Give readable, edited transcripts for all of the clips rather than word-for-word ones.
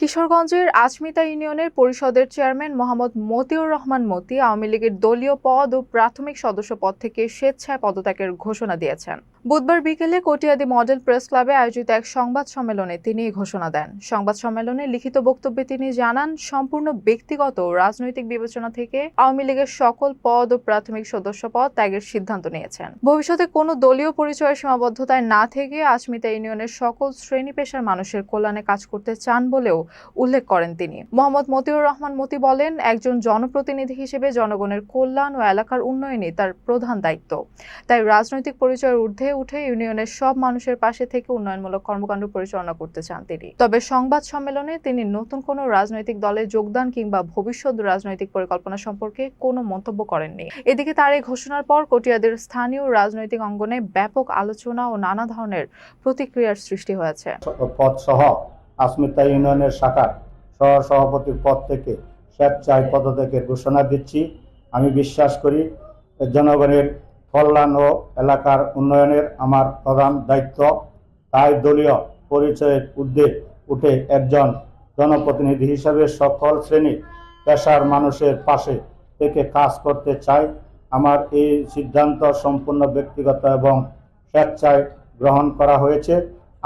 কিশোরগঞ্জের আচমিতা ইউনিয়নের পরিষদের চেয়ারম্যান মোহাম্মদ মতিউর রহমান মতি আওয়ামী লীগের দলীয় পদ ও প্রাথমিক সদস্য পদ থেকে স্বেচ্ছায় পদত্যাগের ঘোষণা দিয়েছেন। বুধবার বিকেলে কটিয়াদী মডেল প্রেস ক্লাবে আয়োজিত এক সংবাদ সম্মেলনে তিনি এই ঘোষণা দেন। সংবাদ সম্মেলনে লিখিত বক্তব্যে তিনি জানান, সম্পূর্ণ ব্যক্তিগত রাজনৈতিক বিবেচনা থেকে আওয়ামী লীগের সকল পদ ও প্রাথমিক সদস্য পদ ত্যাগের সিদ্ধান্ত নিয়েছেন। ভবিষ্যতে কোনো দলীয় পরিচয়ের সীমাবদ্ধতায় না থেকে আচমিতা ইউনিয়নের সকল শ্রেণী পেশার মানুষের কল্যাণে কাজ করতে চান বলেও উল্লেখ করেন তিনি। মোহাম্মদ মতিউর রহমান মতি বলেন, একজন জনপ্রতিনিধি হিসেবে জনগণের কল্যাণ ও এলাকার উন্নয়নই তার প্রধান দায়িত্ব। তাই রাজনৈতিক পরিচয়ের ঊর্ধ্বে উঠে ইউনিয়নের সব মানুষের পাশে থেকে উন্নয়নমূলক কর্মকাণ্ড পরিচালনা করতে চান তিনি। তবে সংবাদ সম্মেলনে তিনি নতুন কোনো রাজনৈতিক দলে যোগদান কিংবা ভবিষ্যৎ রাজনৈতিক পরিকল্পনা সম্পর্কে কোনো মন্তব্য করেননি। এদিকে তার এই ঘোষণার পর কটিয়াদের স্থানীয় রাজনৈতিক অঙ্গনে ব্যাপক আলোচনা ও নানা ধরনের প্রতিক্রিয়ার সৃষ্টি হয়েছে। আচমিতা ইউনিয়নের শাখার সহ সভাপতির পদ থেকে স্বেচ্ছায় পদত্যাগের ঘোষণা দিচ্ছি। আমি বিশ্বাস করি জনগণের কল্যাণ ও এলাকার উন্নয়নের আমার প্রধান দায়িত্ব। তাই দলীয় পরিচয়ের ঊর্ধ্বে উঠে একজন জনপ্রতিনিধি হিসেবে সকল শ্রেণী পেশার মানুষের পাশে থেকে কাজ করতে চাই। আমার এই সিদ্ধান্ত সম্পূর্ণ ব্যক্তিগত এবং স্বেচ্ছায় গ্রহণ করা হয়েছে।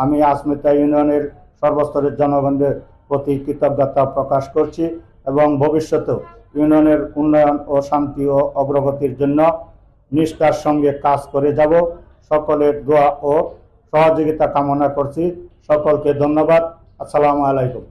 আমি আচমিতা ইউনিয়নের সর্বস্তরের জনগণের প্রতি কৃতজ্ঞতা প্রকাশ করছি এবং ভবিষ্যতেও ইউনিয়নের উন্নয়ন ও শান্তি ও অগ্রগতির জন্য নিষ্ঠার সঙ্গে কাজ করে যাব। সকলের দোয়া ও সহযোগিতা কামনা করছি। সকলকে ধন্যবাদ। আসসালামু আলাইকুম।